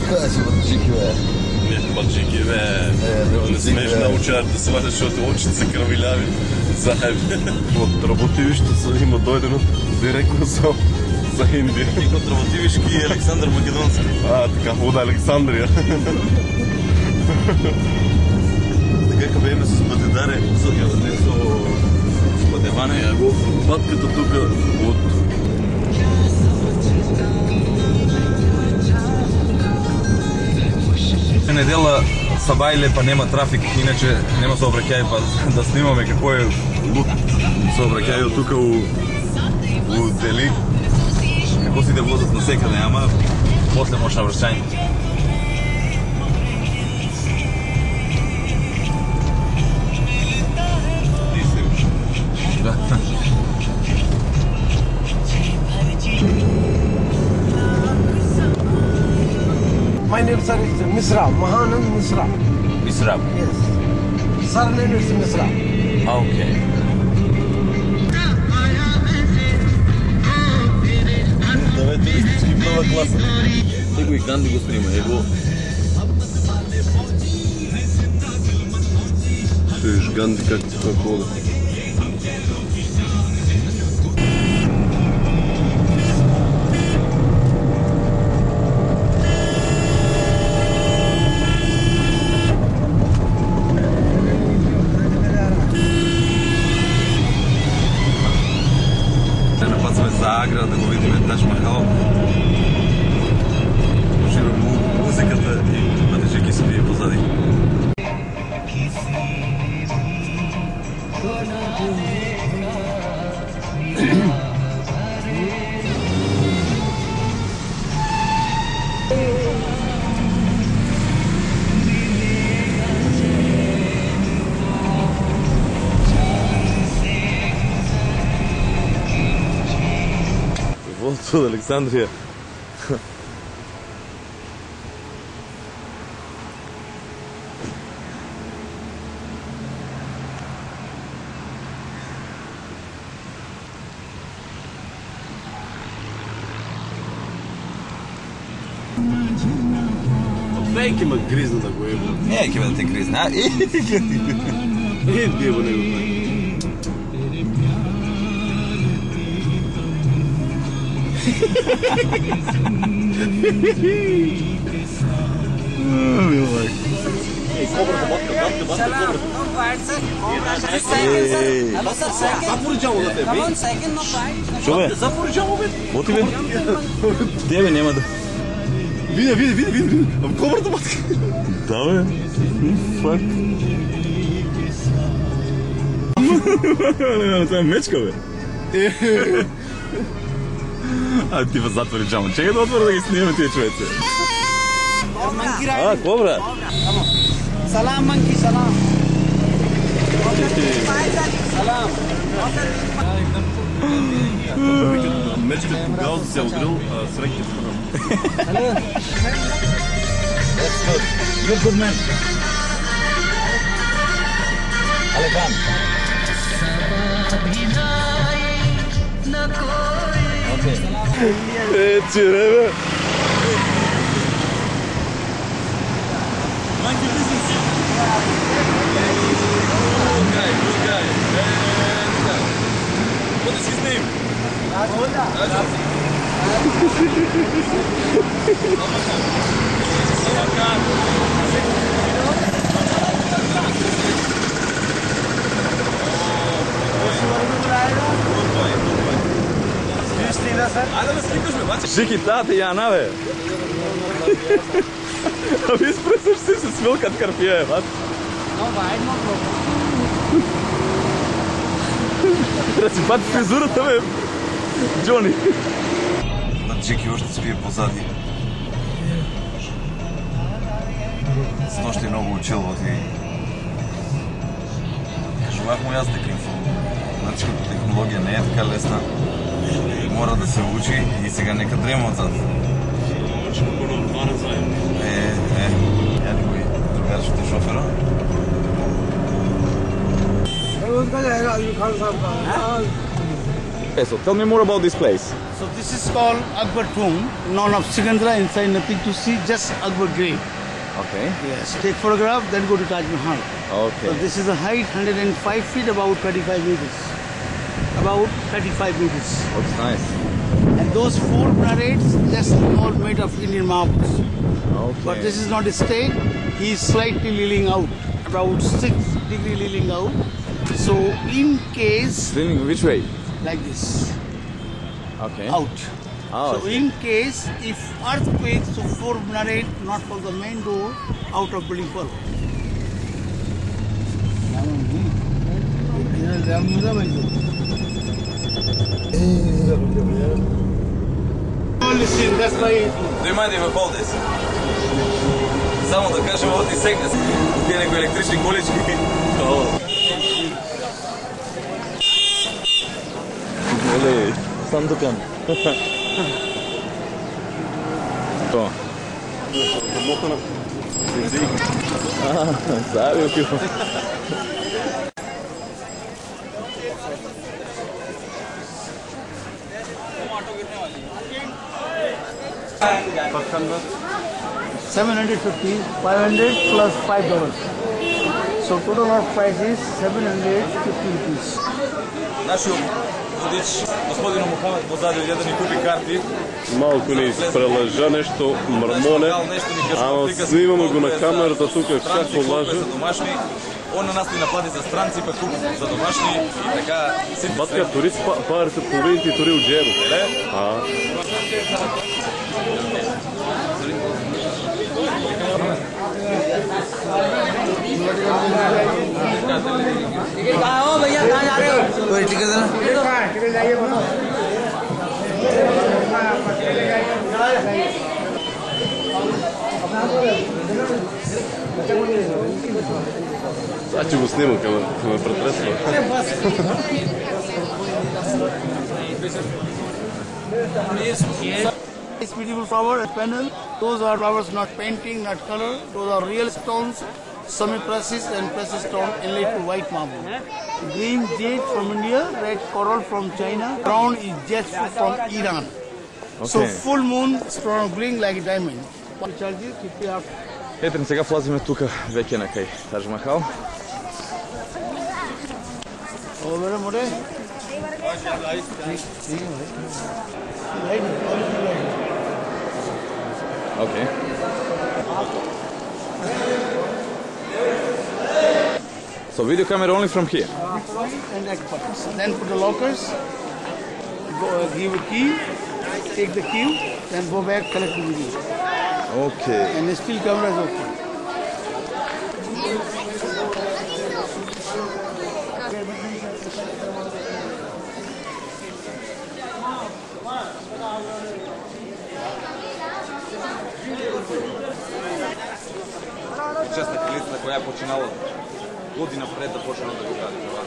Кај си баджики, бе? Не баджики, бе. Не смеш научар да сваташ, защото очите се крвиляви. Заеб. Од работивиште има дојдено директно за Индија. Од работивишки Александар Македонски. Така, од Александрија. Така беме со Батедаре, не со Батеване, а го патката тука од недела Сабајле, па нема трафик, иначе нема сообраќај, па да снимаме како е лут сообраќајот тука у Дели. Како си да возат на секаде, ама после може навршање. Да. My name is Misra, Mahanand Misra. Misra? Yes. Surname is Misra. Okay. Това е туристически прва класа. Его и Ганди го снима, его. Чуеш Ганди как ти това хода. Агра, да го видиме Тадж Махал. Уживаме музиката и Баджики се вие позади. Вот от Александрија. Веќе ме гризна да го ебо. Не, ќе да те гризна, а? Иди во него. Што бе? Оти бе? Де бе, нема да... Види. Кобрата батка. Да бе. Фак. Това е мечка бе. А ти ме затвори джама. Чекай да отвори да ги снимаме тия човеци. А, кобра. Salam monkey, salam. Salam. Мечката тогава се удрил срещу страна. That's good. You're good man. Alekan. Okay. Чиреве. Good guy. What is his name? Rajat. Шики тати, Јана, бе. А ви спресаш си се смилкат карпија, бат. No, why not? Раци, бат фризурата, бе. Джони. Джеки още спие позади. Снощи много учил и... Желах му јас дека значи като технологија не е така лесна. Мора да се учи и сега нека дрема отзад. Јани го и другарчето шофера. Okay, so tell me more about this place. So this is called Akbar Tomb, known of Sikandra. Inside nothing to see, just Akbar grave. Okay. Yes, take photograph, then go to Taj Mahal. Okay. So this is a height 105 feet, about 35 meters. About 35 meters. Looks nice. And those 4 minarets, just all made of Indian marbles. Okay. But this is not a stake. He is slightly leaning out, about 6-degree leaning out. So in case, Leaning which way? like this, Okay. out. Oh, So in case if earthquake, so 4 minaret, not from the main door, out of building fall. Listen, that's why. Do you mind if I hold this? Само да кажем, ово ти сегне тие некои електрични колички. Еле, сам докам. Тоа. Мотана. Заедно пиво. Паканна. 750, 500 plus $5. So total of price is 750 rupees. Нашиот водич, господинот Мухамед позади дојде да ни купи карти. Малку ни испрелажа нешто мрмоле, ама снимаме го на камерата тука како лаже. Он на нас ни наплати за странци, па куп за домашни и така сите. Батка турист парите половините тури у джебу. А. भैया कहाँ जा रहे हो? कोई टिकट देना। Сега че го снимам, ка ме претресва. This beautiful flower panel, those are flowers not painting, not color, those are real stones, semi-precious and precious stone inlaid to white marble. Green jade from India, red coral from China, brown is jasper from Iran. So Okay. full moon sparkling like a diamond. Charge you, keep it up. Ете, сега влазиме тука веќе на кај Тадж Махал. Over more. Okay. So video camera only from here. And experts. Then put the lockers, go, give a key, take the key, then go back, collect the video. Okay. And the still camera is okay. Честа крилица која е починала година пред да почнала да го гради това.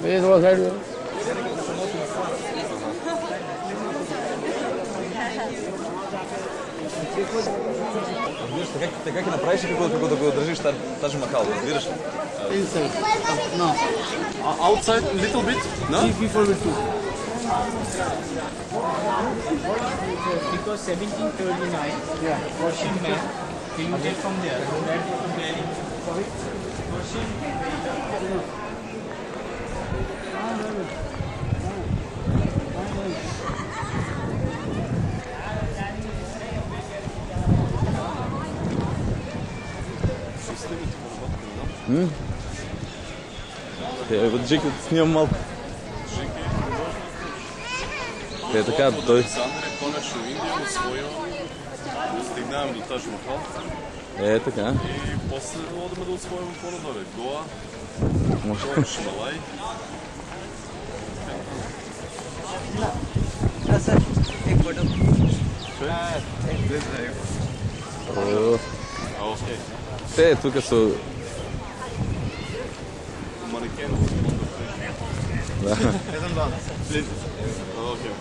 Where was that? Разбираш, така ќе направиш како да го држиш Тадж Махал, разбираш ли? Inside. No. Outside a little bit? No? Three people will do. Because 1739, Yeah. Persian man polluted from there. That very Persian. Джеки снимам малко. Те така, тој... Александър е конечно в Индия освоил, стигнавам до Тадж Махал така. и после одаме да освоим по-надоле. Гоа, Може. Шималай. Окей. Те тука со... Манекен. Окей.